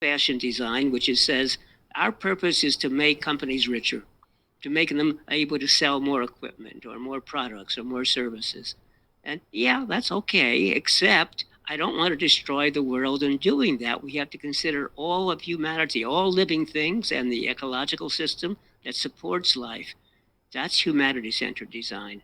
fashion design, which says our purpose is to make companies richer, to make them able to sell more equipment or more products or more services. And yeah, that's okay, except I don't want to destroy the world in doing that. We have to consider all of humanity, all living things, and the ecological system that supports life. That's humanity centered design.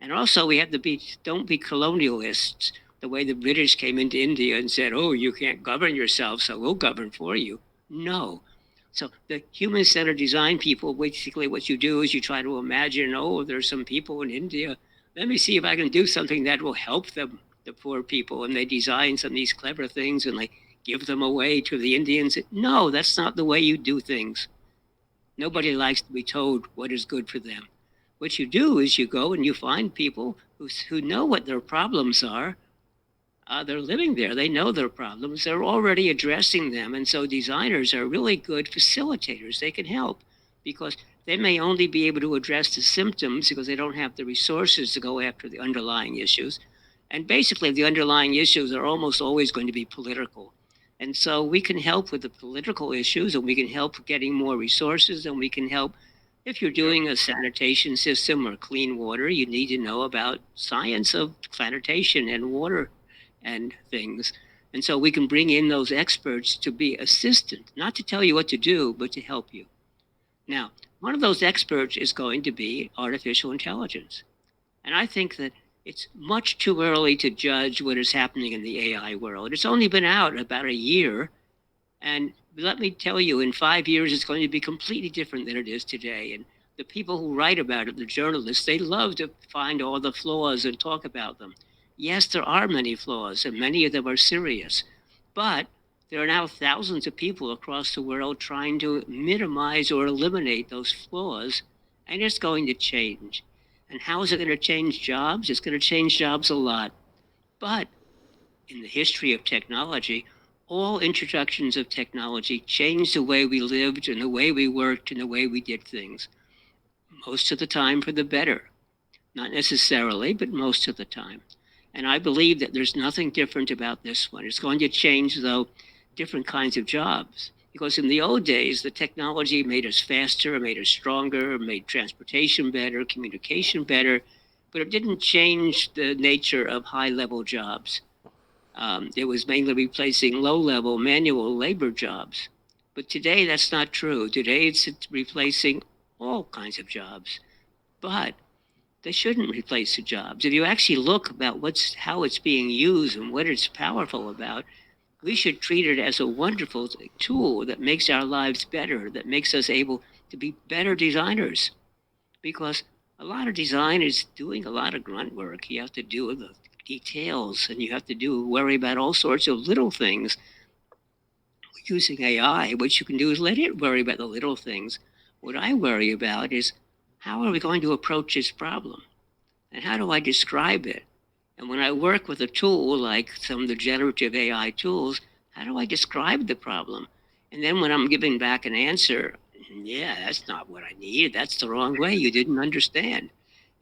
And also, we have to be, don't be colonialists, the way the British came into India and said, oh, you can't govern yourself, so we'll govern for you. No. So the human centered design people, basically what you do is you try to imagine, oh, there's some people in India. Let me see if I can do something that will help them, the poor people. And they design some of these clever things and they give them away to the Indians. No, that's not the way you do things. Nobody likes to be told what is good for them. What you do is you go and you find people who know what their problems are. They're living there. They know their problems. They're already addressing them. And so designers are really good facilitators. They can help because they may only be able to address the symptoms because they don't have the resources to go after the underlying issues. And basically, the underlying issues are almost always going to be political. And so we can help with the political issues and we can help getting more resources and we can help. If you're Yep. doing a sanitation system or clean water, you need to know about science of sanitation and water and things. And so we can bring in those experts to be assistant, not to tell you what to do, but to help you. Now, one of those experts is going to be artificial intelligence. And I think that it's much too early to judge what is happening in the AI world. It's only been out about a year. And let me tell you, in 5 years, it's going to be completely different than it is today. And the people who write about it, the journalists, they love to find all the flaws and talk about them. Yes, there are many flaws, and many of them are serious. But there are now thousands of people across the world trying to minimize or eliminate those flaws, and it's going to change. And how is it going to change jobs? It's going to change jobs a lot. But in the history of technology, all introductions of technology changed the way we lived and the way we worked and the way we did things. Most of the time for the better. Not necessarily, but most of the time. And I believe that there's nothing different about this one. It's going to change, though, different kinds of jobs. Because in the old days, the technology made us faster, made us stronger, made transportation better, communication better, but it didn't change the nature of high level jobs. It was mainly replacing low level manual labor jobs. But today, that's not true. Today, it's replacing all kinds of jobs. But they shouldn't replace the jobs. If you actually look about how it's being used and what it's powerful about, we should treat it as a wonderful tool that makes our lives better, that makes us able to be better designers. Because a lot of design is doing a lot of grunt work. You have to do the details and you have to worry about all sorts of little things. Using AI, what you can do is let it worry about the little things. What I worry about is how are we going to approach this problem? And how do I describe it? And when I work with a tool like some of the generative AI tools, how do I describe the problem? And then when I'm giving back an answer, yeah, that's not what I need. That's the wrong way. You didn't understand.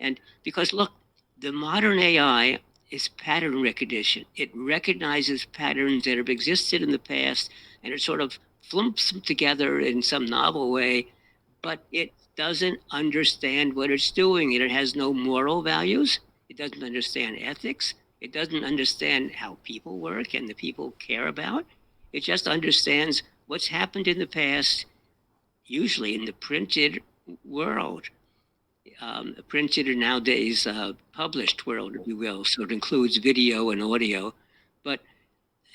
And because look, the modern AI is pattern recognition. It recognizes patterns that have existed in the past and it sort of flumps them together in some novel way, but it doesn't understand what it's doing and it has no moral values. It doesn't understand ethics. It doesn't understand how people work and the people care about. It just understands what's happened in the past, usually in the printed world, printed and nowadays published world, if you will. So it includes video and audio, but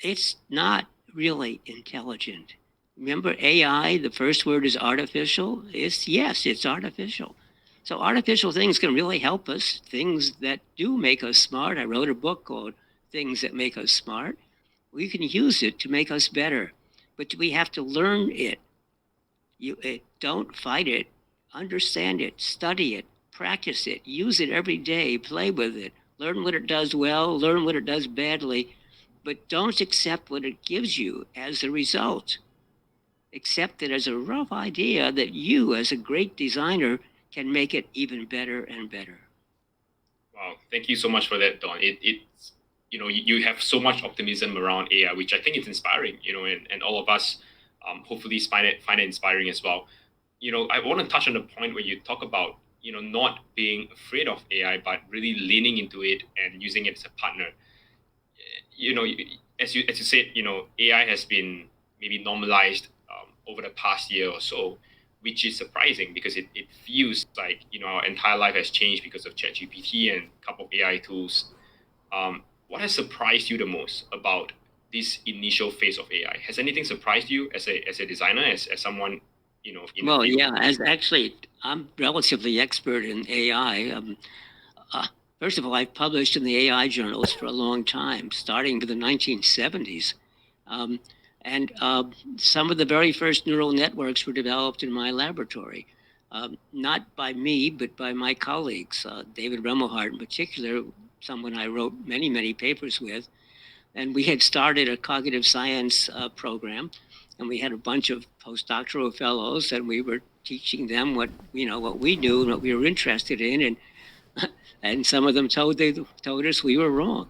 it's not really intelligent. Remember AI, the first word is artificial? Yes, it's artificial. So artificial things can really help us, things that do make us smart. I wrote a book called Things That Make Us Smart. We can use it to make us better, but we have to learn it. Don't fight it. Understand it, study it, practice it, use it every day, play with it, learn what it does well, learn what it does badly, but don't accept what it gives you as a result. Accept it as a rough idea that you, as a great designer, can make it even better and better. Wow, thank you so much for that, Don. You have so much optimism around AI, which I think is inspiring. And all of us hopefully find it inspiring as well. I want to touch on the point where you talk about not being afraid of AI, but really leaning into it and using it as a partner. you know as you said, AI has been maybe normalized over the past year or so, which is surprising because it feels like our entire life has changed because of ChatGPT and a couple of AI tools. What has surprised you the most about this initial phase of AI? Has anything surprised you as a designer, as someone in the Well, field? yeah, as actually, I'm relatively expert in AI. Uh, First of all, I've published in the AI journals for a long time, starting with the 1970s. Um, and some of the very first neural networks were developed in my laboratory, not by me, but by my colleagues. David Remohart, in particular, someone I wrote many, many papers with. And we had started a cognitive science program, and we had a bunch of postdoctoral fellows, and we were teaching them what we knew and what we were interested in, and some of them told us we were wrong.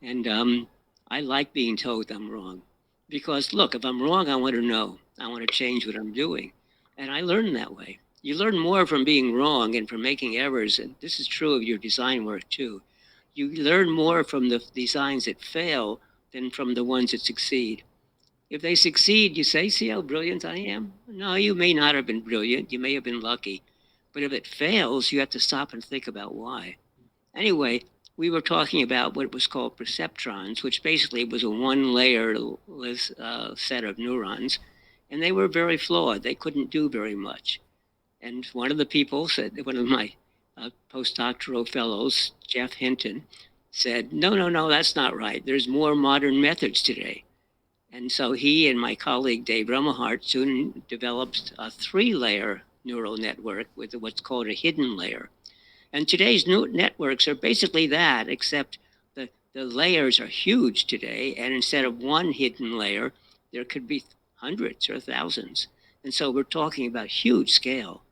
And I like being told I'm wrong, because look, if I'm wrong, I want to know. I want to change what I'm doing, and I learn that way. You learn more from being wrong and from making errors, and this is true of your design work too. You learn more from the designs that fail than from the ones that succeed. If they succeed, you say, "See how brilliant I am?" No, you may not have been brilliant. You may have been lucky. But if it fails, you have to stop and think about why. Anyway, we were talking about what was called perceptrons, which basically was a one layer set of neurons, and they were very flawed. They couldn't do very much. And one of the people said, one of my postdoctoral fellows, Jeff Hinton, said, "No, no, no, that's not right. There's more modern methods today." And so he and my colleague Dave Remmelhart soon developed a three-layer neural network with what's called a hidden layer. And today's new networks are basically that, except the layers are huge today. And instead of one hidden layer, there could be hundreds or thousands. And so we're talking about huge scale.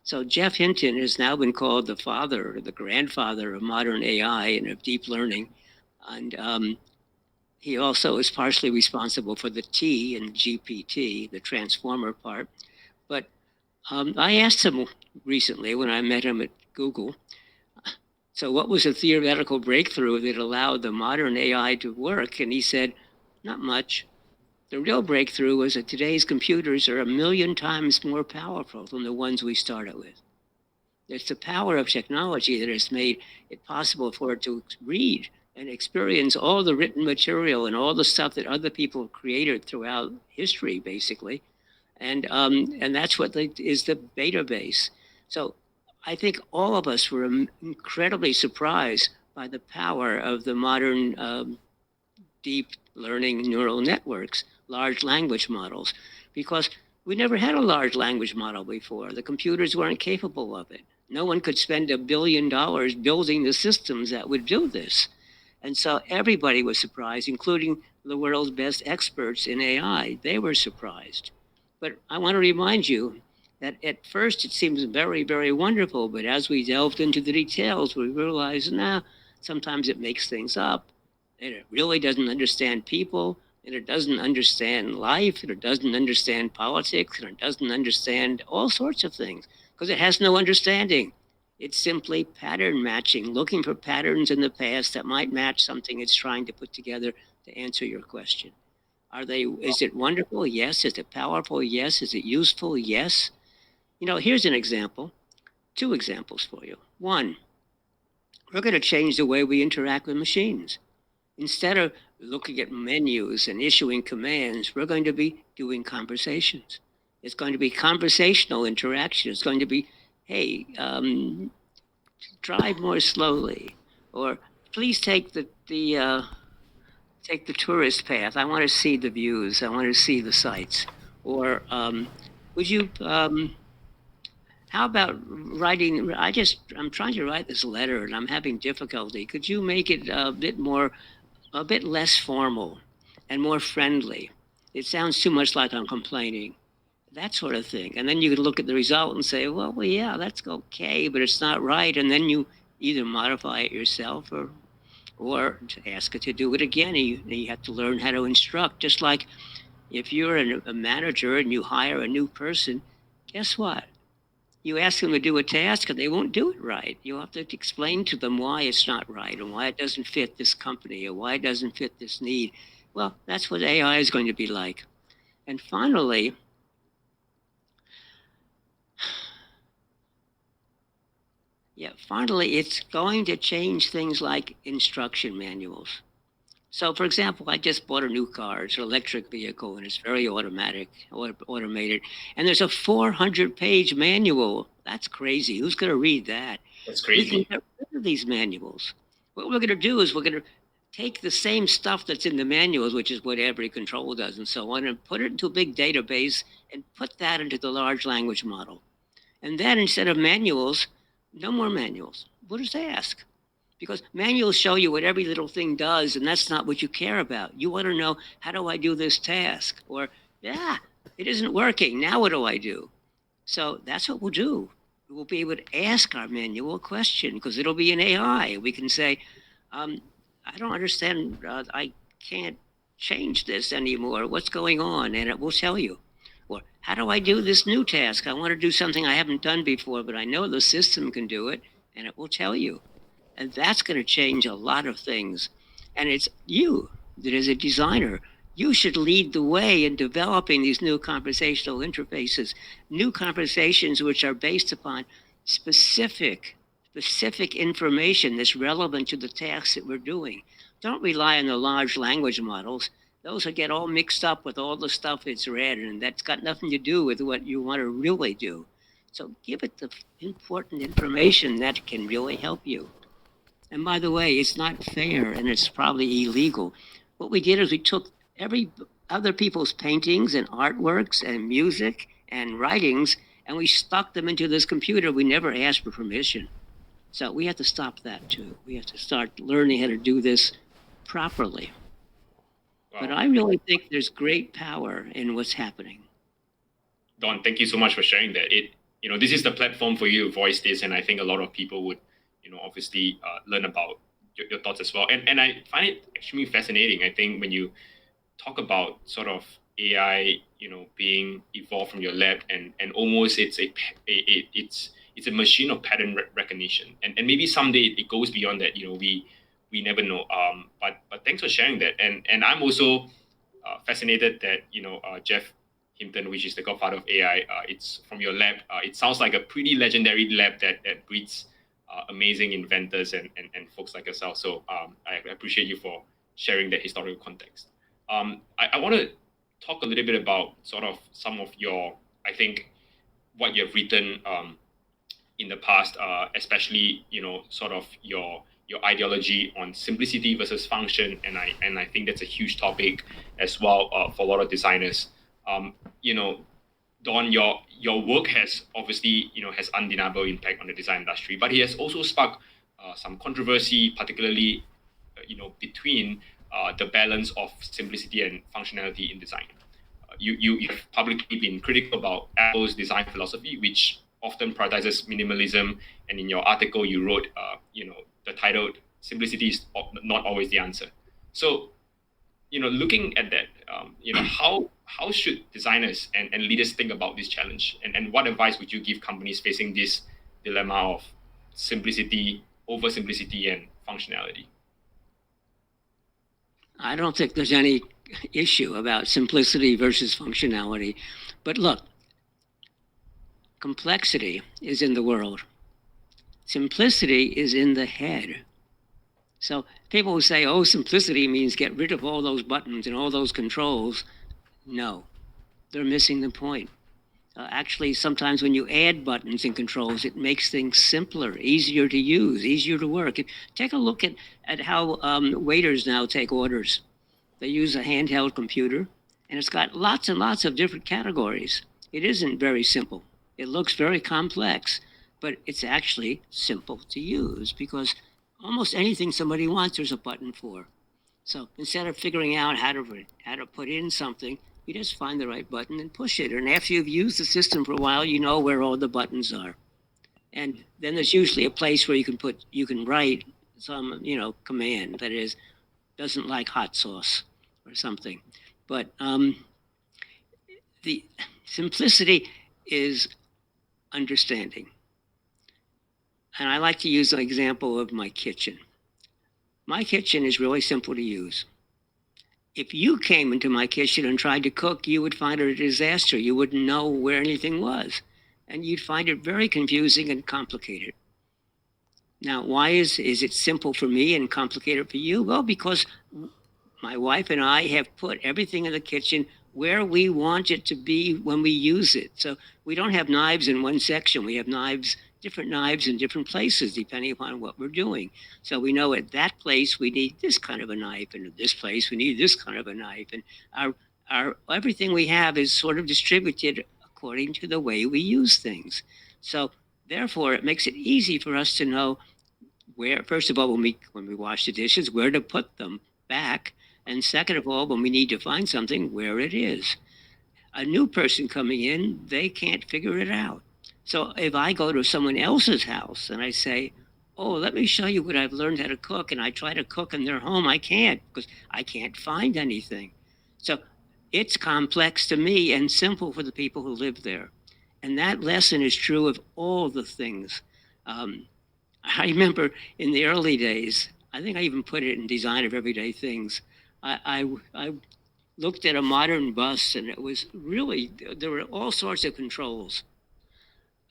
So Jeff Hinton has now been called the father or the grandfather of modern AI and of deep learning. And he also is partially responsible for the T in GPT, the transformer part. But I asked him recently when I met him at Google, so what was a theoretical breakthrough that allowed the modern AI to work? And he said, not much. The real breakthrough was that today's computers are 1,000,000 times more powerful than the ones we started with. It's the power of technology that has made it possible for it to read and experience all the written material and all the stuff that other people have created throughout history, basically. And that's what is the database. So I think all of us were incredibly surprised by the power of the modern deep learning neural networks, large language models, because we never had a large language model before. The computers weren't capable of it. No one could spend $1 billion building the systems that would do this. And so everybody was surprised, including the world's best experts in AI. They were surprised. But I want to remind you that at first it seems very, very wonderful. But as we delved into the details, we realized, sometimes it makes things up. And it really doesn't understand people. And it doesn't understand life. And it doesn't understand politics. And it doesn't understand all sorts of things because it has no understanding. It's simply pattern matching, looking for patterns in the past that might match something it's trying to put together to answer your question. Is it wonderful? Yes. Is it powerful? Yes. Is it useful? Yes. Here's an example, two examples for you. One, we're going to change the way we interact with machines. Instead of looking at menus and issuing commands, we're going to be doing conversations. It's going to be conversational interaction. It's going to be, hey, drive more slowly, or please take the tourist path. I want to see the views. I want to see the sights. Or would you? How about writing? I'm trying to write this letter and I'm having difficulty. Could you make it a bit less formal, and more friendly? It sounds too much like I'm complaining. That sort of thing. And then you could look at the result and say, well, yeah, that's okay, but it's not right. And then you either modify it yourself or to ask it to do it again. You have to learn how to instruct, just like If you're a manager and you hire a new person, guess what? You ask them to do a task and they won't do it right. You have to explain to them why it's not right and why it doesn't fit this company or why it doesn't fit this need. Well, that's what AI is going to be like. And finally, it's going to change things like instruction manuals. So, for example, I just bought a new car. It's an electric vehicle and it's very automated. And there's a 400-page manual. That's crazy. Who's going to read that? That's We can crazy. get rid of these manuals. What we're going to do is we're going to take the same stuff that's in the manuals, which is what every control does and so on, and put it into a big database and put that into the large language model. And then instead of manuals, no more manuals. We'll just ask. Because manuals show you what every little thing does, and that's not what you care about. You want to know, how do I do this task? Or, yeah, it isn't working. Now what do I do? So that's what we'll do. We'll be able to ask our manual a question because it'll be an AI. We can say, I don't understand. I can't change this anymore. What's going on? And it will tell you. Or how do I do this new task? I want to do something I haven't done before, but I know the system can do it, and it will tell you. And that's going to change a lot of things. And it's you that, as a designer, you should lead the way in developing these new conversational interfaces, new conversations which are based upon specific specific information that's relevant to the tasks that we're doing. Don't rely on the large language models. Those will get all mixed up with all the stuff it's read, and that's got nothing to do with what you want to really do. So give it the important information that can really help you. And by the way, it's not fair and it's probably illegal. What we did is we took every other people's paintings and artworks and music and writings and we stuck them into this computer. We never asked for permission. So we have to stop that too. We have to start learning how to do this properly. But Wow. I really think there's great power in what's happening. Don, thank you so much for sharing that. This is the platform for you to voice this, and I think a lot of people would, obviously learn about your thoughts as well. And I find it extremely fascinating. I think when you talk about sort of AI, being evolved from your lab, and almost it's a machine of pattern recognition, and maybe someday it goes beyond that. We never know. But thanks for sharing that, and I'm also fascinated that Jeff Hinton, which is the godfather of AI, it's from your lab. It sounds like a pretty legendary lab that breeds amazing inventors and folks like yourself. So I appreciate you for sharing that historical context. I want to talk a little bit about sort of some of your, I think, what you have written in the past, especially sort of your ideology on simplicity versus function, and I think that's a huge topic as well for a lot of designers. Um, you know, Don, your work has obviously has undeniable impact on the design industry, but it has also sparked some controversy, particularly between the balance of simplicity and functionality in design. You have publicly been critical about Apple's design philosophy, which often prioritizes minimalism. And in your article, you wrote, the title "Simplicity is not always the answer." So, looking at that, how should designers and leaders think about this challenge? And what advice would you give companies facing this dilemma of simplicity, oversimplicity, and functionality? I don't think there's any issue about simplicity versus functionality. But look, complexity is in the world. Simplicity is in the head. So people who say, oh, simplicity means get rid of all those buttons and all those controls. No, they're missing the point. Actually, sometimes when you add buttons and controls, it makes things simpler, easier to use, easier to work. Take a look at how waiters now take orders. They use a handheld computer, and it's got lots and lots of different categories. It isn't very simple. It looks very complex, but it's actually simple to use because almost anything somebody wants, there's a button for. So instead of figuring out how to put in something, you just find the right button and push it. And after you've used the system for a while, you know where all the buttons are. And then there's usually a place where you can write some command that is doesn't like hot sauce or something. But The simplicity is understanding. And I like to use an example of my kitchen. My kitchen is really simple to use. If you came into my kitchen and tried to cook, you would find it a disaster. You wouldn't know where anything was. And you'd find it very confusing and complicated. Now, why is it simple for me and complicated for you? Well, because my wife and I have put everything in the kitchen where we want it to be when we use it. So we don't have knives in one section. We have different knives in different places depending upon what we're doing. So we know at that place we need this kind of a knife, and at this place we need this kind of a knife. And our everything we have is sort of distributed according to the way we use things. So therefore, it makes it easy for us to know where, first of all, when we wash the dishes, where to put them back, and second of all, when we need to find something, where it is. A new person coming in, they can't figure it out. So if I go to someone else's house and I say, "Oh, let me show you what I've learned how to cook," and I try to cook in their home, I can't because I can't find anything. So it's complex to me and simple for the people who live there. And that lesson is true of all the things. Um, I remember in the early days, I think I even put it in Design of Everyday Things. I looked at a modern bus and it was really, there were all sorts of controls.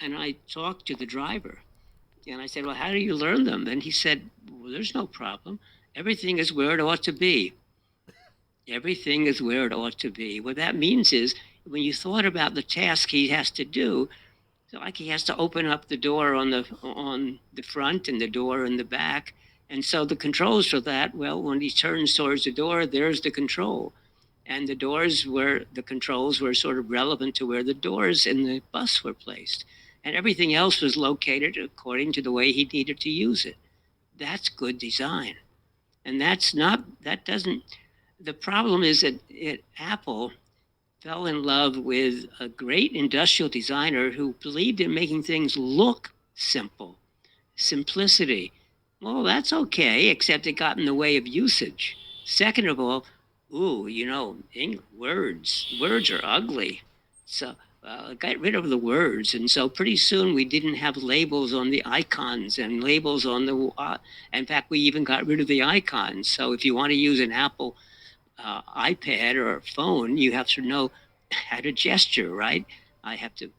And I talked to the driver and I said, "Well, how do you learn them?" And he said, "Well, there's no problem. Everything is where it ought to be. Everything is where it ought to be." What that means is when you thought about the task he has to do, so like he has to open up the door on the front and the door in the back. And so the controls for that, well, when he turns towards the door, there's the control. And the controls were sort of relevant to where the doors in the bus were placed. And everything else was located according to the way he needed to use it. That's good design. And that doesn't, the problem is that Apple fell in love with a great industrial designer who believed in making things look simple. Simplicity. Well, that's okay, except it got in the way of usage. Second of all, ooh, words are ugly. So got rid of the words, and so pretty soon we didn't have labels on the icons and labels on the. In fact, we even got rid of the icons. So if you want to use an Apple iPad or a phone, you have to know how to gesture, right? I have to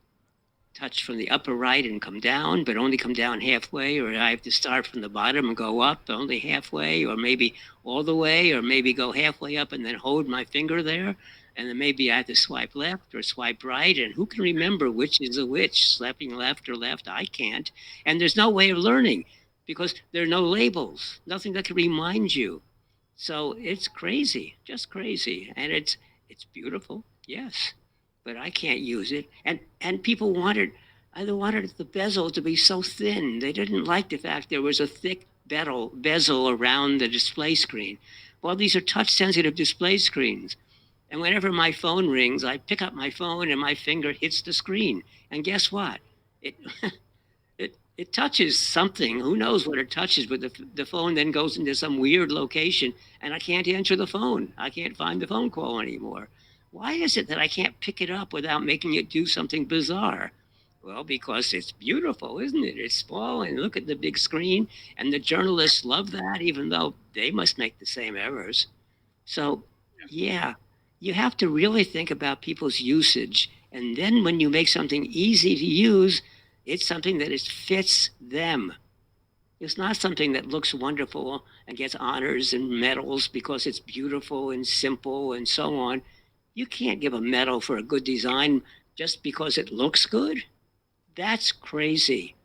touch from the upper right and come down, but only come down halfway, or I have to start from the bottom and go up only halfway, or maybe all the way, or maybe go halfway up and then hold my finger there. And then maybe I have to swipe left or swipe right. And who can remember which is a which, swiping left or left? I can't. And there's no way of learning because there are no labels, nothing that can remind you. So it's crazy, just crazy, and it's beautiful, yes, but I can't use it. And people wanted the bezel to be so thin. They didn't like the fact there was a thick bezel around the display screen. Well, these are touch-sensitive display screens, and whenever my phone rings, I pick up my phone and my finger hits the screen, and guess what? It it touches something. Who knows what it touches? But the phone then goes into some weird location, and I can't answer the phone. I can't find the phone call anymore. Why is it that I can't pick it up without making it do something bizarre? Well, because it's beautiful, isn't it? It's small, and look at the big screen. And the journalists love that, even though they must make the same errors. So, yeah, you have to really think about people's usage. And then when you make something easy to use, it's something that fits them. It's not something that looks wonderful and gets honors and medals because it's beautiful and simple and so on. You can't give a medal for a good design just because it looks good. That's crazy.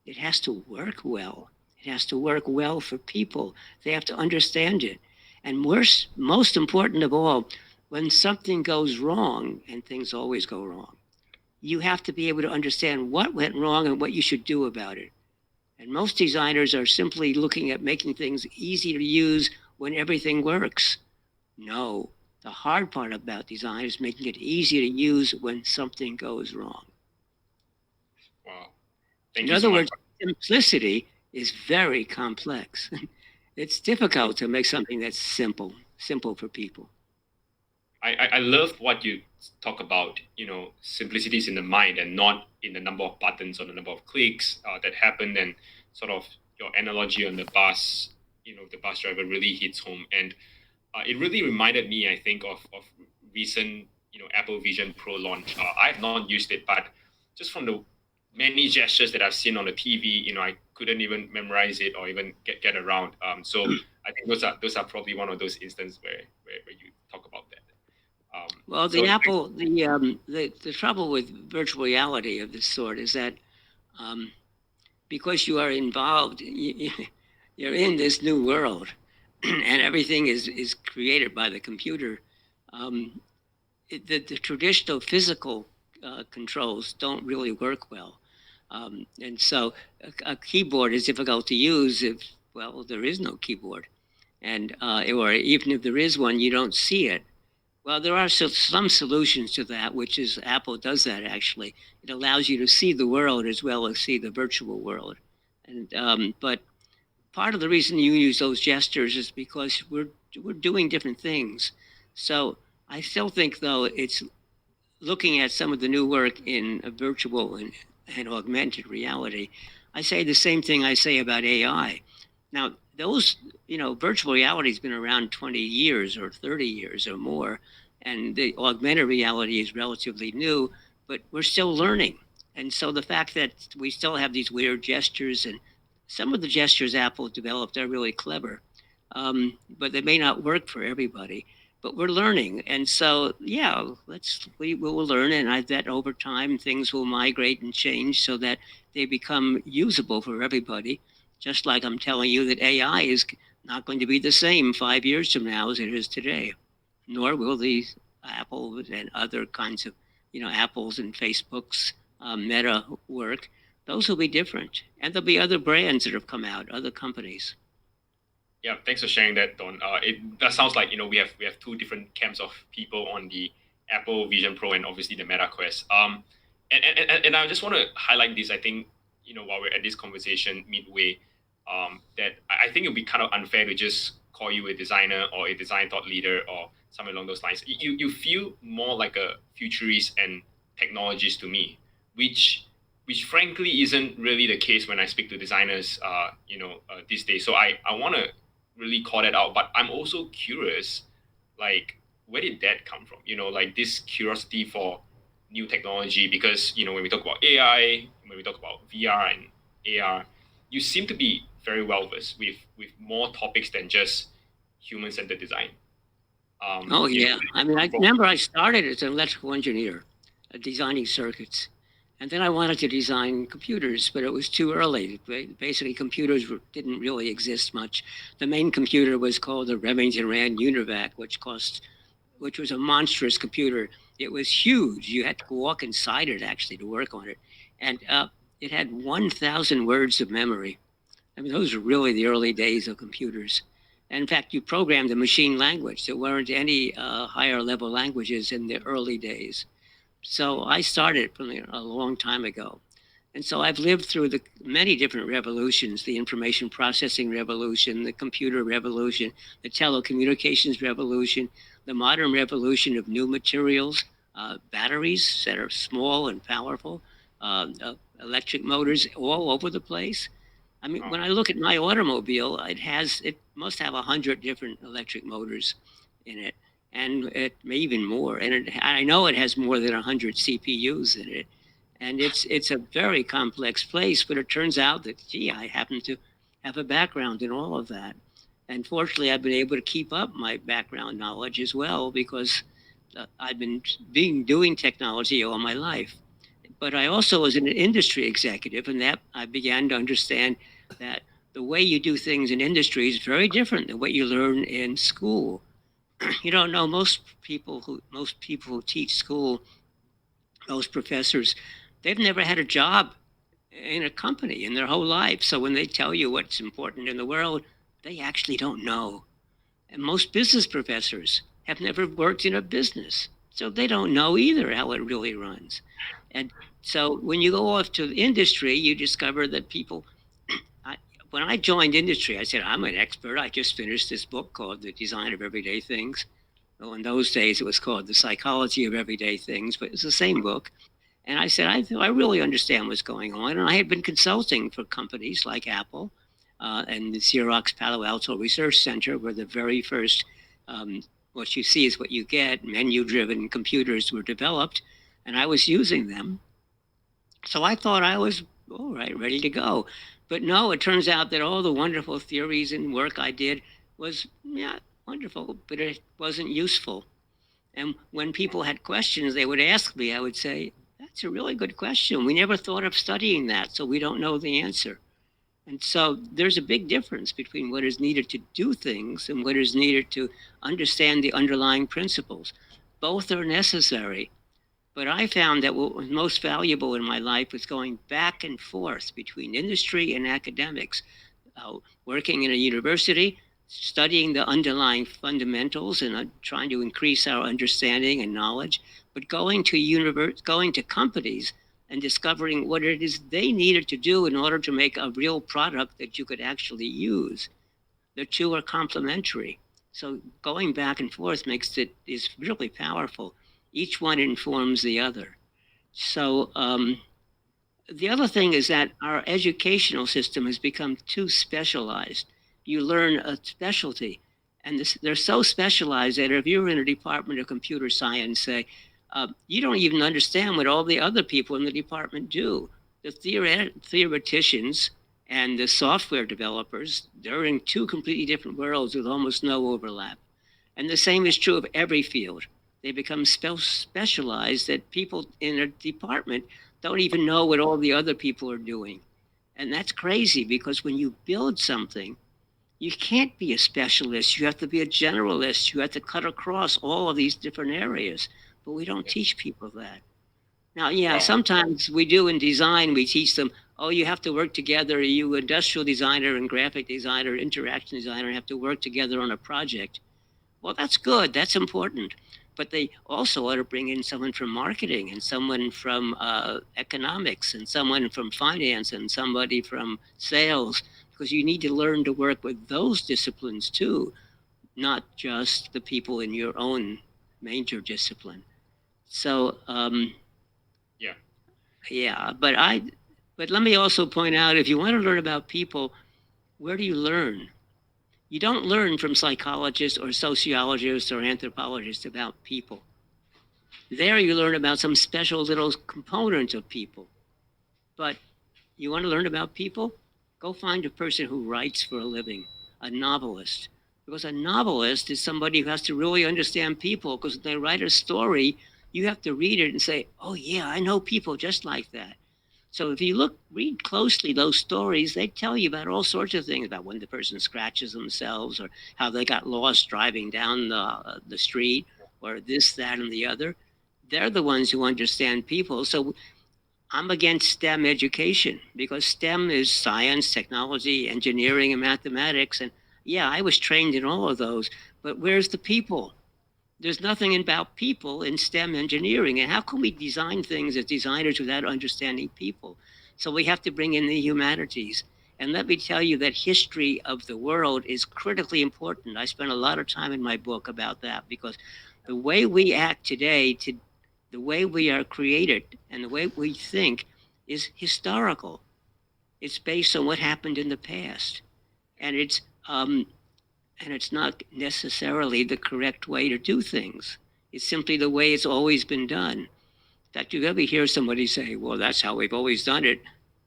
It has to work well. It has to work well for people. They have to understand it. And worse, most important of all, when something goes wrong, and things always go wrong, you have to be able to understand what went wrong and what you should do about it. And most designers are simply looking at making things easy to use when everything works. No, the hard part about design is making it easy to use when something goes wrong. Wow. Thank In you so other much. words, simplicity is very complex. It's difficult to make something that's simple for people. I love what you talk about simplicities in the mind and not in the number of buttons or the number of clicks that happen, and sort of your analogy on the bus, the bus driver really hits home. And it really reminded me, I think, of recent Apple Vision Pro launch. I have not used it, but just from the many gestures that I've seen on the TV, I couldn't even memorize it or even get around. So I think those are probably one of those instances where you talk about that. Well, So the trouble with virtual reality of this sort is that um, because you are involved, you're in this new world, and everything is created by the computer. Um, the traditional physical controls don't really work well, and so a keyboard is difficult to use if well there is no keyboard, and or even if there is one, you don't see it. Well, there are some solutions to that, which is Apple does that actually. It allows you to see the world as well as see the virtual world. And but part of the reason you use those gestures is because we're doing different things. So I still think though it's looking at some of the new work in virtual and augmented reality. I say the same thing I say about AI. Now, those, virtual reality has been around 20 years or 30 years or more, and the augmented reality is relatively new, but we're still learning. And so the fact that we still have these weird gestures, and some of the gestures Apple developed are really clever, but they may not work for everybody. But we're learning, and so yeah, we will learn, and I bet over time things will migrate and change so that they become usable for everybody. Just like I'm telling you that AI is not going to be the same 5 years from now as it is today, nor will the Apple and other kinds of, Apples and Facebooks, Meta work. Those will be different, and there'll be other brands that have come out, other companies. yeah, thanks for sharing that, Don. That sounds like we have two different camps of people on the Apple Vision Pro and obviously the Meta Quest. And I just want to highlight this. I think while we're at this conversation midway, that I think it would be kind of unfair to just call you a designer or a design thought leader or something along those lines. You feel more like a futurist and technologist to me, which frankly isn't really the case when I speak to designers, these days. So I want to really call that out, but I'm also curious, like, where did that come from? Like this curiosity for new technology, because when we talk about AI, when we talk about VR and AR, you seem to be very well versed with more topics than just human centered design. Oh You know, yeah, I mean, I remember I started as an electrical engineer, designing circuits, and then I wanted to design computers, but it was too early. Basically, computers didn't really exist much. The main computer was called the Remington Rand Univac, which was a monstrous computer. It was huge. You had to walk inside it actually to work on it, and it had 1,000 words of memory. I mean, those are really the early days of computers. And in fact, you programmed a machine language. There weren't any higher level languages in the early days. So I started from a long time ago. And so I've lived through the many different revolutions: the information processing revolution, the computer revolution, the telecommunications revolution, the modern revolution of new materials, batteries that are small and powerful, electric motors all over the place. I mean, when I look at my automobile, it must have 100 different electric motors in it, and it may even more. And I know it has more than 100 CPUs in it, and it's a very complex place. But it turns out that gee, I happen to have a background in all of that, and fortunately, I've been able to keep up my background knowledge as well because I've been doing technology all my life. But I also was an industry executive, and that I began to understand that the way you do things in industry is very different than what you learn in school. You don't know most people who teach school, most professors, they've never had a job in a company in their whole life. So when they tell you what's important in the world, they actually don't know. And most business professors have never worked in a business. So they don't know either how it really runs. And so when you go off to the industry, you discover that I, when I joined industry, I said, I'm an expert. I just finished this book called The Design of Everyday Things. Well, in those days, it was called The Psychology of Everyday Things, but it's the same book. And I said, I really understand what's going on. And I had been consulting for companies like Apple and the Xerox Palo Alto Research Center, where the very first, um, what you see is what you get, menu driven computers were developed. And I was using them. So I thought I was all right, ready to go. But no, it turns out that all the wonderful theories and work I did was, yeah, wonderful, but it wasn't useful. And when people had questions, they would ask me, I would say, that's a really good question. We never thought of studying that, so we don't know the answer. And so there's a big difference between what is needed to do things and what is needed to understand the underlying principles. Both are necessary. But I found that what was most valuable in my life was going back and forth between industry and academics, working in a university, studying the underlying fundamentals and trying to increase our understanding and knowledge, but going to companies and discovering what it is they needed to do in order to make a real product that you could actually use. The two are complementary. So going back and forth makes it is really powerful. Each one informs the other. So the other thing is that our educational system has become too specialized. You learn a specialty, and they're so specialized that if you're in a department of computer science, say, you don't even understand what all the other people in the department do. The theoreticians and the software developers, they're in two completely different worlds with almost no overlap. And the same is true of every field. They become specialized that people in a department don't even know what all the other people are doing. And that's crazy because when you build something, you can't be a specialist. You have to be a generalist. You have to cut across all of these different areas. But we don't Yeah. teach people that. Now, yeah, Wow. sometimes we do in design, we teach them, oh, you have to work together. You industrial designer and graphic designer, interaction designer have to work together on a project. Well, that's good. That's important. But they also ought to bring in someone from marketing and someone from economics and someone from finance and somebody from sales, because you need to learn to work with those disciplines too, not just the people in your own major discipline. So, Yeah. yeah, but let me also point out if you want to learn about people, where do you learn? You don't learn from psychologists or sociologists or anthropologists about people. There you learn about some special little component of people. But you want to learn about people? Go find a person who writes for a living, a novelist. Because a novelist is somebody who has to really understand people because when they write a story, you have to read it and say, oh, yeah, I know people just like that. So if you read closely those stories, they tell you about all sorts of things about when the person scratches themselves or how they got lost driving down the street or this, that, and the other. They're the ones who understand people. So I'm against STEM education because STEM is science, technology, engineering, and mathematics. And yeah, I was trained in all of those. But where's the people? There's nothing about people in STEM engineering. And how can we design things as designers without understanding people? So we have to bring in the humanities. And let me tell you that history of the world is critically important. I spent a lot of time in my book about that because the way we act today, the way we are created, and the way we think is historical. It's based on what happened in the past. And um, it's not necessarily the correct way to do things. It's simply the way it's always been done. In fact, you ever hear somebody say, well, that's how we've always done it.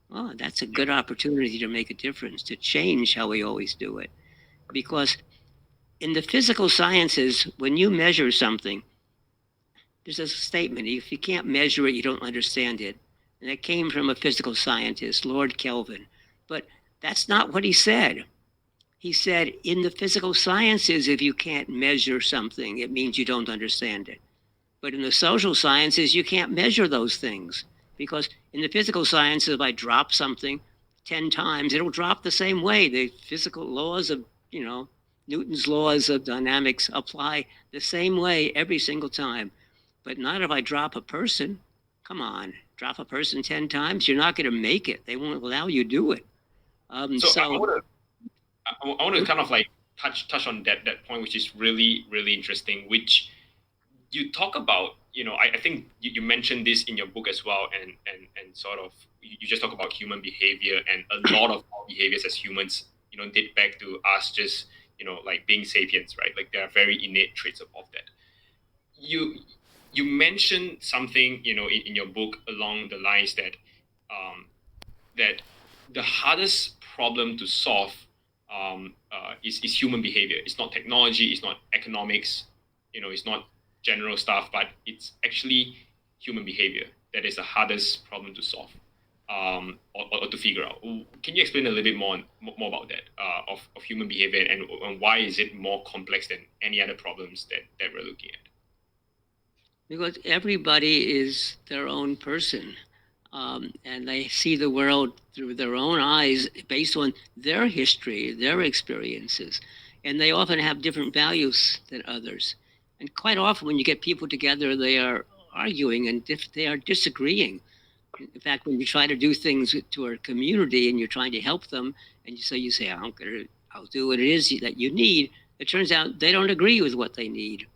Well, that's a Yeah. good opportunity to make a difference, to change how we always do it. Because in the physical sciences, when you measure something, there's a statement if you can't measure it, you don't understand it. And it came from a physical scientist, Lord Kelvin. But that's not what he said. He said, in the physical sciences, if you can't measure something, it means you don't understand it. But in the social sciences, you can't measure those things because in the physical sciences, if I drop something 10 times, it'll drop the same way. The physical laws of, Newton's laws of dynamics apply the same way every single time. But not if I drop a person. Come on, drop a person 10 times, you're not going to make it. They won't allow you to do it. So I So, want to I want to kind of like touch on that point, which is really interesting, which you talk about. I think you mentioned this in your book as well, and sort of you just talk about human behavior, and a lot of our behaviors as humans, date back to us just like being sapiens, right? Like there are very innate traits of that. You mentioned something in your book along the lines that that the hardest problem to solve is human behavior. It's not technology, it's not economics, it's not general stuff, but it's actually human behavior that is the hardest problem to solve, or to figure out. Can you explain a little bit more about that, of human behavior, and why is it more complex than any other problems that we're looking at? Because everybody is their own person. And they see the world through their own eyes based on their history, their experiences. And they often have different values than others. And quite often, when you get people together, they are arguing and they are disagreeing. In fact, when you try to do things to a community and you're trying to help them, and you say, I'll do what it is that you need, it turns out they don't agree with what they need.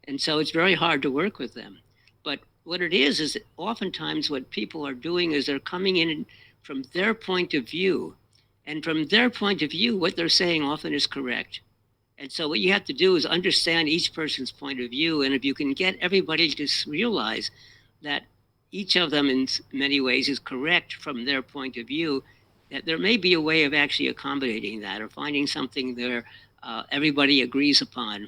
And so it's very hard to work with them. But what it is that oftentimes what people are doing is they're coming in from their point of view. And from their point of view, what they're saying often is correct. And so what you have to do is understand each person's point of view. And if you can get everybody to realize that each of them in many ways is correct from their point of view, that there may be a way of actually accommodating that or finding something there everybody agrees upon.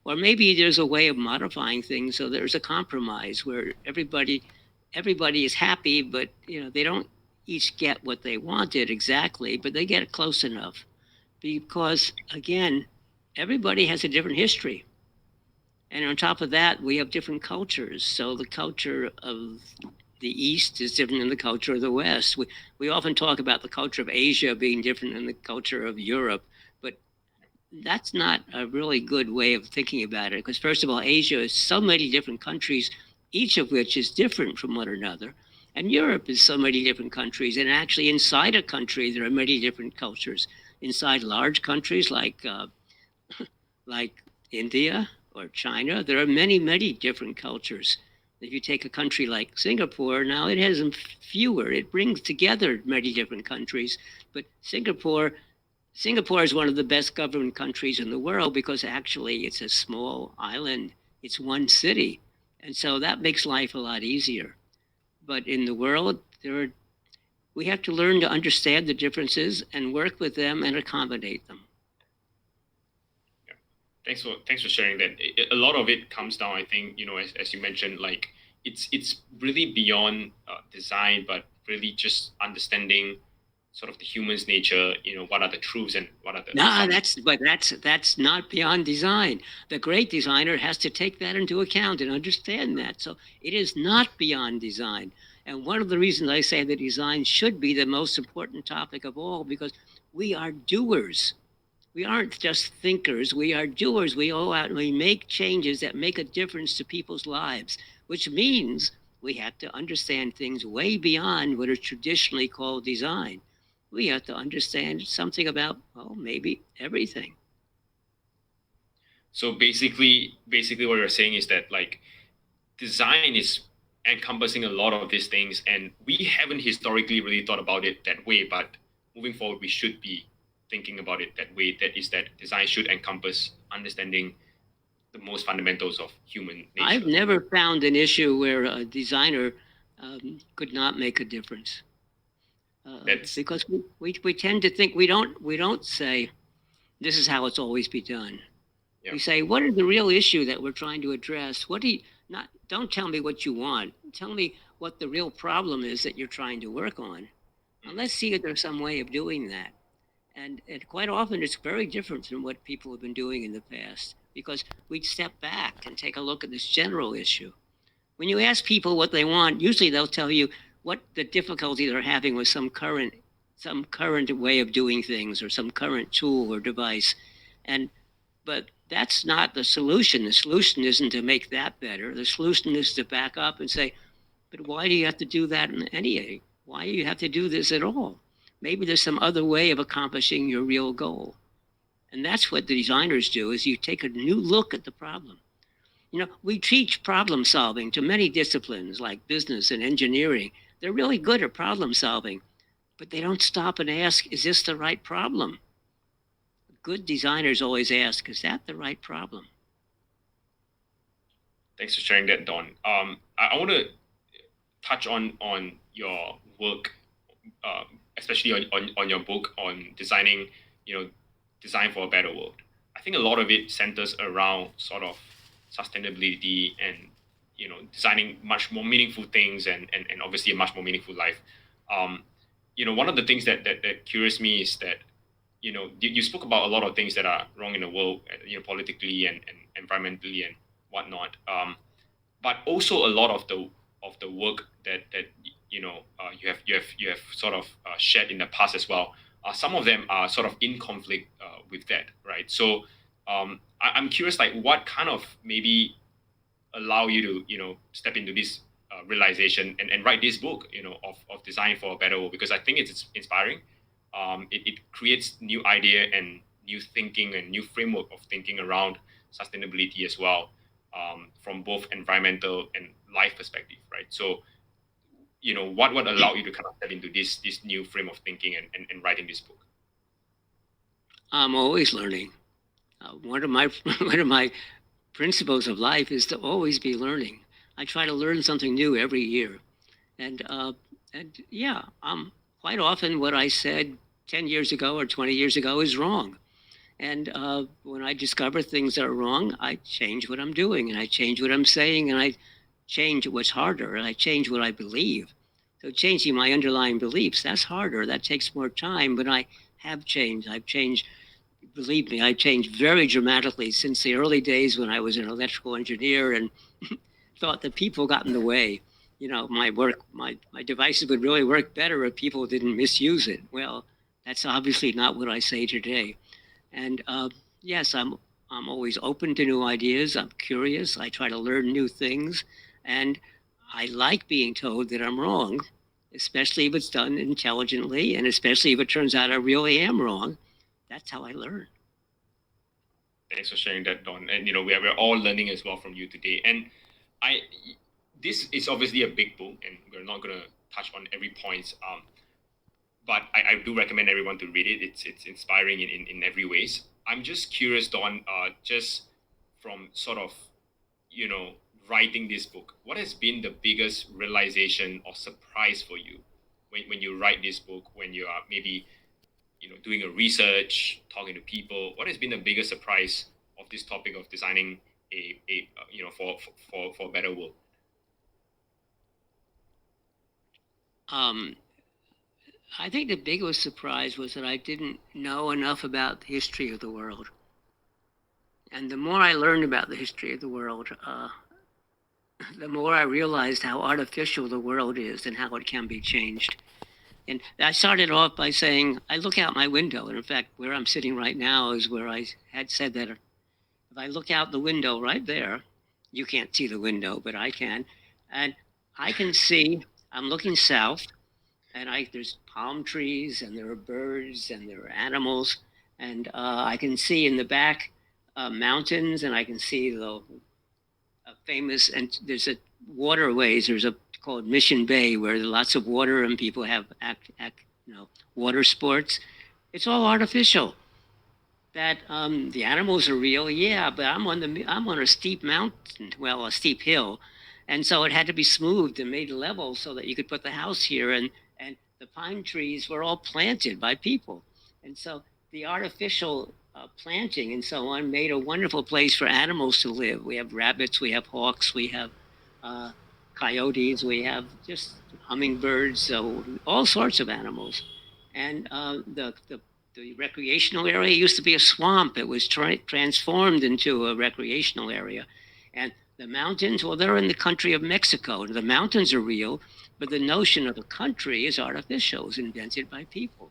Or maybe there's a way of modifying things so there's a compromise where everybody is happy, but they don't each get what they wanted exactly, but they get it close enough. Because again, everybody has a different history. And on top of that, we have different cultures. So the culture of the East is different than the culture of the West. We often talk about the culture of Asia being different than the culture of Europe, but that's not a really good way of thinking about it. Because first of all, Asia is so many different countries, each of which is different from one another. And Europe is so many different countries. And actually inside a country, there are many different cultures. Inside large countries like India or China, there are many different cultures. If you take a country like Singapore, now it has fewer. It brings together many different countries. But Singapore is one of the best governed countries in the world because actually it's a small island. It's one city. And so that makes life a lot easier. But in the world, we have to learn to understand the differences and work with them and accommodate them. Thanks for sharing that. A lot of it comes down, I think, as you mentioned, like it's really beyond design, but really just understanding sort of the human's nature. What are the truths and what are the that's not beyond design. The great designer has to take that into account and understand that. So it is not beyond design. And one of the reasons I say that design should be the most important topic of all, because we are doers. We aren't just thinkers, we are doers. We go out and we make changes that make a difference to people's lives, which means we have to understand things way beyond what is traditionally called design. We have to understand something about, maybe everything. So basically what you're saying is that like design is encompassing a lot of these things, and we haven't historically really thought about it that way, but moving forward we should be thinking about it that way. That is, that design should encompass understanding the most fundamentals of human nature. I've never found an issue where a designer could not make a difference. Because we tend to think we don't say this is how it's always be done. Yeah. We say, what is the real issue that we're trying to address? Don't tell me what you want. Tell me what the real problem is that you're trying to work on. And let's see if there's some way of doing that. And quite often it's very different than what people have been doing in the past, because we'd step back and take a look at this general issue. When you ask people what they want, usually they'll tell you what the difficulty they're having with some current way of doing things or some current tool or device. But that's not the solution. The solution isn't to make that better. The solution is to back up and say, but why do you have to do that in any? Why do you have to do this at all? Maybe there's some other way of accomplishing your real goal. And that's what the designers do, is you take a new look at the problem. We teach problem solving to many disciplines like business and engineering. They're really good at problem solving, but they don't stop and ask, is this the right problem? Good designers always ask, is that the right problem? Thanks for sharing that, Don. I want to touch on your work, especially on your book on designing, design for a better world. I think a lot of it centers around sort of sustainability and designing much more meaningful things and obviously a much more meaningful life. Um, one of the things that curious me is that you spoke about a lot of things that are wrong in the world, politically and environmentally and whatnot. But also a lot of the work that you have sort of shared in the past as well. Some of them are sort of in conflict with that, right? So I'm curious, like what kind of maybe allow you to step into this realization and write this book, of design for a better world, because I think it's inspiring. It creates new idea and new thinking and new framework of thinking around sustainability as well, from both environmental and life perspective, right? So, what allowed you to kind of step into this new frame of thinking and writing this book? I'm always learning. One of my one of my principles of life is to always be learning. I try to learn something new every year, and yeah, quite often what I said 10 years ago or 20 years ago is wrong. And when I discover things that are wrong, I change what I'm doing, and I change what I'm saying, and I change what's harder, and I change what I believe. So changing my underlying beliefs, that's harder. That takes more time, but I have changed. I've changed. Believe me, I've changed very dramatically since the early days when I was an electrical engineer and thought that people got in the way. My work, my devices would really work better if people didn't misuse it. Well, that's obviously not what I say today. And yes, I'm always open to new ideas. I'm curious. I try to learn new things, and I like being told that I'm wrong, especially if it's done intelligently, and especially if it turns out I really am wrong. That's how I learn. Thanks for sharing that, Don. And we're all learning as well from you today. And I, this is obviously a big book, and we're not gonna touch on every point. But I do recommend everyone to read it. It's inspiring in every ways. I'm just curious, Don, just from sort of you know writing this book, what has been the biggest realization or surprise for you when you write this book, when you are maybe doing a research, talking to people? What has been the biggest surprise of this topic of designing a for a better world? Um, I think the biggest surprise was that I didn't know enough about the history of the world. And the more I learned about the history of the world, the more I realized how artificial the world is and how it can be changed. And I started off by saying, I look out my window. And in fact, where I'm sitting right now is where I had said that if I look out the window right there, you can't see the window, but I can. And I can see, I'm looking south, and there's palm trees, and there are birds, and there are animals. And I can see in the back mountains, and I can see the famous, and there's a waterways. There's a called Mission Bay where there's lots of water and people have water sports. It's all artificial. That the animals are real, yeah, but I'm on a steep mountain, well, a steep hill, and so it had to be smoothed and made level so that you could put the house here, and the pine trees were all planted by people, and so the artificial planting and so on made a wonderful place for animals to live. We have rabbits, we have hawks, we have uh, coyotes, we have just hummingbirds, so all sorts of animals, and the recreational area used to be a swamp. It was transformed into a recreational area. And the mountains, well, they're in the country of Mexico. The mountains are real, but the notion of a country is artificial, it was invented by people.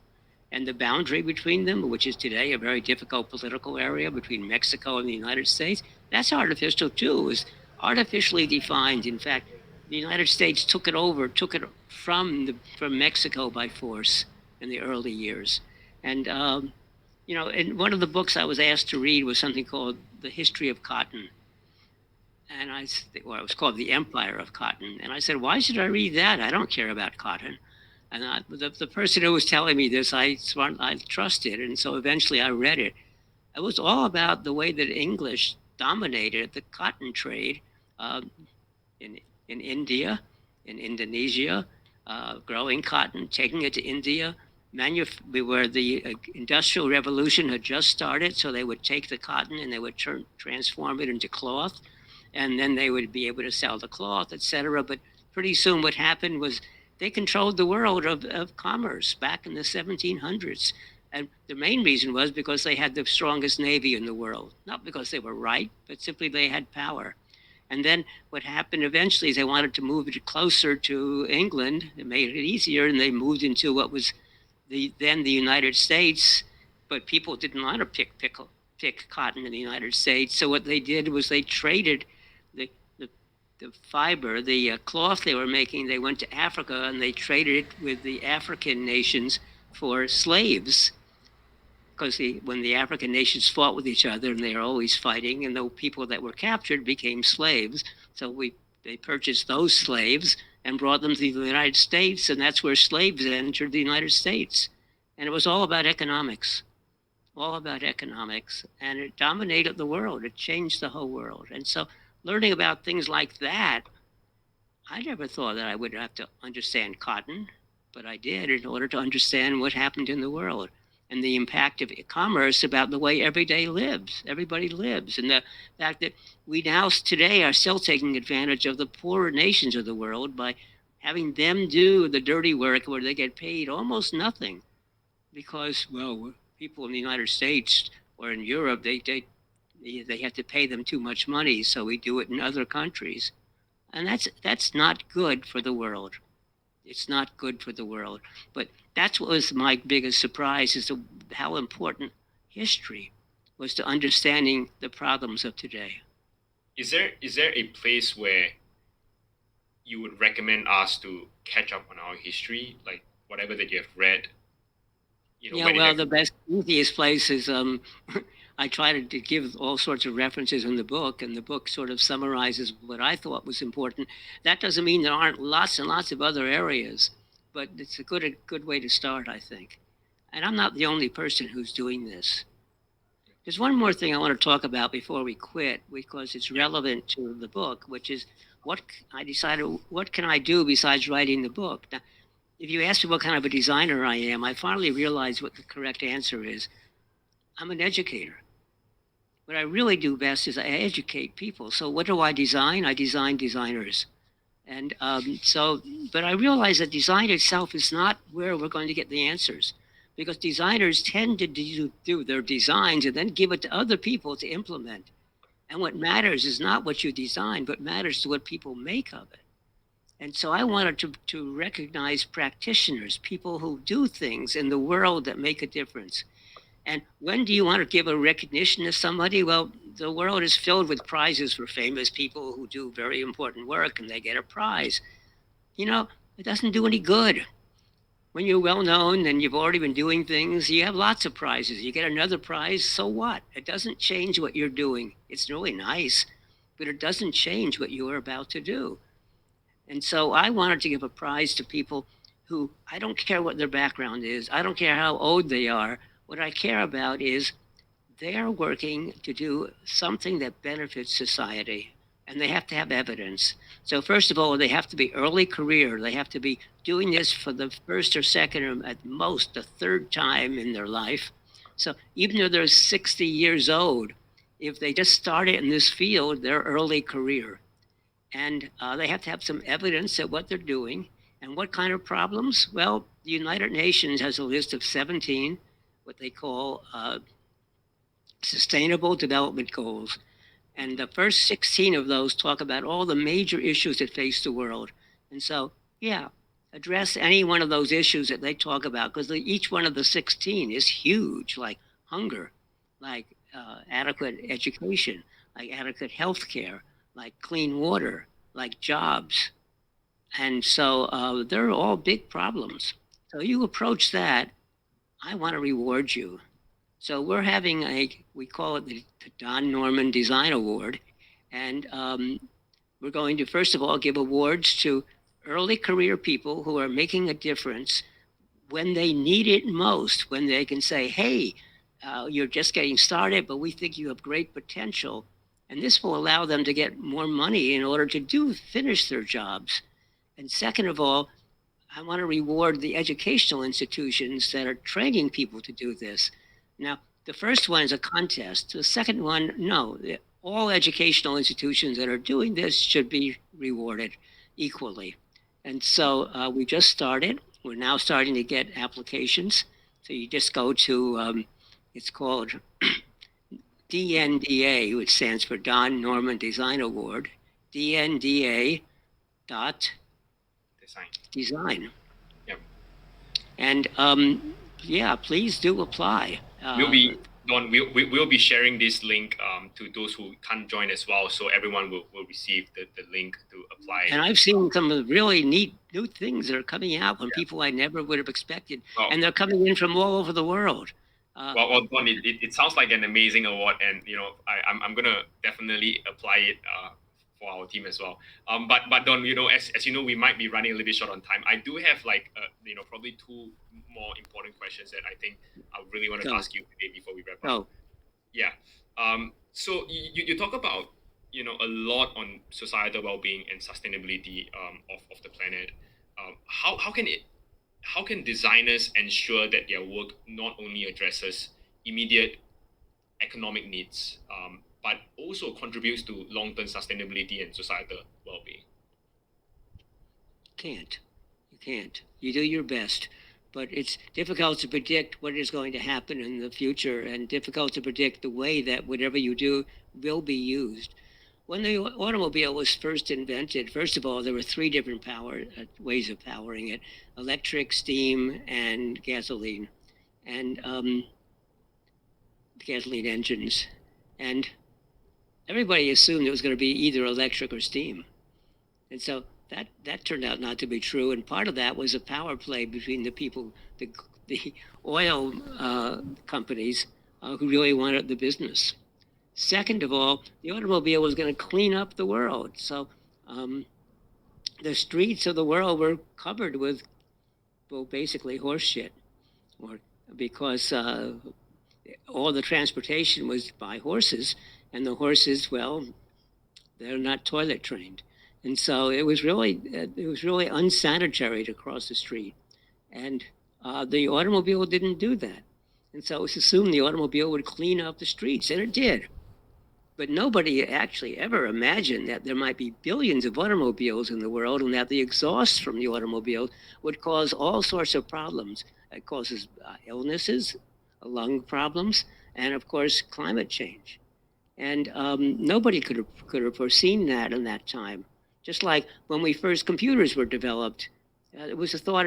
And the boundary between them, which is today a very difficult political area between Mexico and the United States, that's artificial too. It was artificially defined. In fact, the United States took it over, took it from Mexico by force in the early years. And in one of the books I was asked to read was something called The History of Cotton. And well, it was called The Empire of Cotton. And I said, why should I read that? I don't care about cotton. And the person who was telling me this, I trusted. And so eventually I read it. It was all about the way that English dominated the cotton trade um, in, in India, in Indonesia, growing cotton, taking it to India. Where the Industrial Revolution had just started, so they would take the cotton and they would transform it into cloth, and then they would be able to sell the cloth, etc. But pretty soon, what happened was they controlled the world of commerce back in the 1700s. And the main reason was because they had the strongest navy in the world, not because they were right, but simply they had power. And then what happened eventually is they wanted to move it closer to England. It made it easier, and they moved into what was the United States. But people didn't want to pick cotton in the United States. So what they did was they traded the the, the fiber, the cloth they were making. They went to Africa and they traded it with the African nations for slaves, because when the African nations fought with each other, and they are always fighting, and the people that were captured became slaves. So they purchased those slaves and brought them to the United States, and that's where slaves entered the United States. And it was all about economics, and it dominated the world. It changed the whole world. And so learning about things like that, I never thought that I would have to understand cotton, but I did in order to understand what happened in the world and the impact of commerce about the way everybody lives, and the fact that we now today are still taking advantage of the poorer nations of the world by having them do the dirty work where they get paid almost nothing because, well, people in the United States or in Europe, they have to pay them too much money, so we do it in other countries. And that's not good for the world. It's not good for the world. But that's what was my biggest surprise, is how important history was to understanding the problems of today. Is there a place where you would recommend us to catch up on our history, like whatever that you have read, Yeah, when it well, have. the best, easiest place is I try to give all sorts of references in the book, and the book sort of summarizes what I thought was important. That doesn't mean there aren't lots and lots of other areas, but it's a good way to start, I think. And I'm not the only person who's doing this. There's one more thing I want to talk about before we quit, because it's Yep. relevant to the book, which is I decided, what can I do besides writing the book? Now, if you ask me what kind of a designer I am, I finally realized what the correct answer is. I'm an educator. What I really do best is I educate people. So what do I design? I design designers. And but I realize that design itself is not where we're going to get the answers, because designers tend to do their designs and then give it to other people to implement. And what matters is not what you design, but matters to what people make of it. And so I wanted to recognize practitioners, people who do things in the world that make a difference. And when do you want to give a recognition to somebody? Well, the world is filled with prizes for famous people who do very important work and they get a prize. It doesn't do any good. When you're well known and you've already been doing things, you have lots of prizes. You get another prize, so what? It doesn't change what you're doing. It's really nice, but it doesn't change what you are about to do. And so I wanted to give a prize to people who, I don't care what their background is, I don't care how old they are. What I care about is they are working to do something that benefits society, and they have to have evidence. So, first of all, they have to be early career. They have to be doing this for the first or second, or at most the third time in their life. So, even though they're 60 years old, if they just started in this field, they're early career. And they have to have some evidence of what they're doing. And what kind of problems? Well, the United Nations has a list of 17, what they call sustainable development goals. And the first 16 of those talk about all the major issues that face the world. And so, yeah, address any one of those issues that they talk about, because each one of the 16 is huge, like hunger, like adequate education, like adequate health care, like clean water, like jobs. And so they're all big problems. So you approach that, I want to reward you. So we're having we call it the Don Norman Design Award. And we're going to, first of all, give awards to early career people who are making a difference when they need it most, when they can say, hey, you're just getting started, but we think you have great potential. And this will allow them to get more money in order to finish their jobs. And second of all, I want to reward the educational institutions that are training people to do this. Now, the first one is a contest. The second one, no. All educational institutions that are doing this should be rewarded equally. And so we just started. We're now starting to get applications. So you just go to, it's called DNDA, which stands for Don Norman Design Award, DNDA dot design. Yep. And yeah, please do apply. We'll be Don. We'll be sharing this link to those who can't join as well, so everyone will receive the link to apply. And I've seen some of the really neat new things that are coming out from people I never would have expected, and they're coming in from all over the world. Well, Don, it sounds like an amazing award, and I'm gonna definitely apply it for our team as well. But Don, as you know, we might be running a little bit short on time. I do have probably two more important questions that I think I really want to ask you today before we wrap up. Yeah. So you talk about a lot on societal well-being and sustainability of the planet. How can designers ensure that their work not only addresses immediate economic needs, but also contributes to long-term sustainability and societal well-being? You can't. You do your best, but it's difficult to predict what is going to happen in the future, and difficult to predict the way that whatever you do will be used. When the automobile was first invented, first of all, there were three different ways of powering it: electric, steam, and gasoline, and gasoline engines. And everybody assumed it was going to be either electric or steam. And so that turned out not to be true. And part of that was a power play between the people, the oil companies who really wanted the business. Second of all, the automobile was going to clean up the world. So the streets of the world were covered with, well, basically horse shit, because all the transportation was by horses, and the horses, well, they're not toilet trained. And so it was really unsanitary to cross the street. And the automobile didn't do that. And so it was assumed the automobile would clean up the streets, and it did. But nobody actually ever imagined that there might be billions of automobiles in the world, and that the exhaust from the automobile would cause all sorts of problems. It causes illnesses, lung problems, and of course, climate change. And nobody could have foreseen that in that time. Just like when computers were developed, it was a thought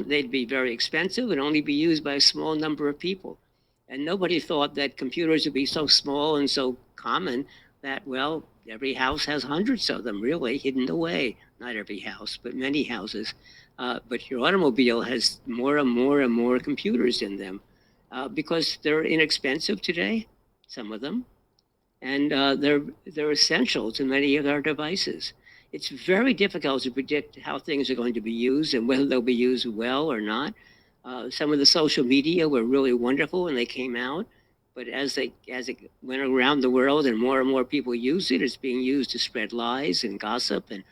they'd be very expensive and only be used by a small number of people. And nobody thought that computers would be so small and so common that, well, every house has hundreds of them, really, hidden away. Not every house, but many houses. But your automobile has more and more and more computers in them because they're inexpensive today, some of them, and they're essential to many of our devices. It's very difficult to predict how things are going to be used and whether they'll be used well or not. Some of the social media were really wonderful when they came out, but as it went around the world and more people use it, it's being used to spread lies and gossip and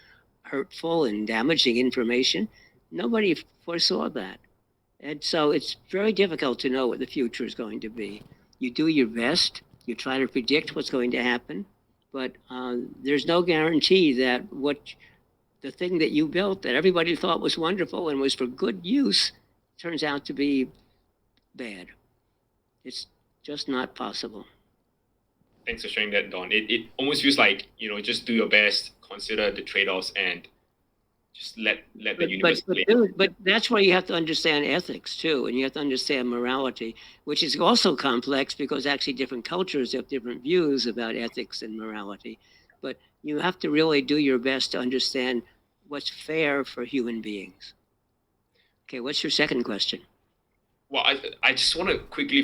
hurtful and damaging information. Nobody foresaw that. And so it's very difficult to know what the future is going to be. You do your best, you try to predict what's going to happen, but there's no guarantee that the thing that you built that everybody thought was wonderful and was for good use turns out to be bad. It's just not possible. Thanks for sharing that, Don. It almost feels like, just do your best, consider the trade-offs, and just let the universe play. But that's why you have to understand ethics too, and you have to understand morality, which is also complex because actually different cultures have different views about ethics and morality. But you have to really do your best to understand what's fair for human beings. Okay, what's your second question? Well, I just want to quickly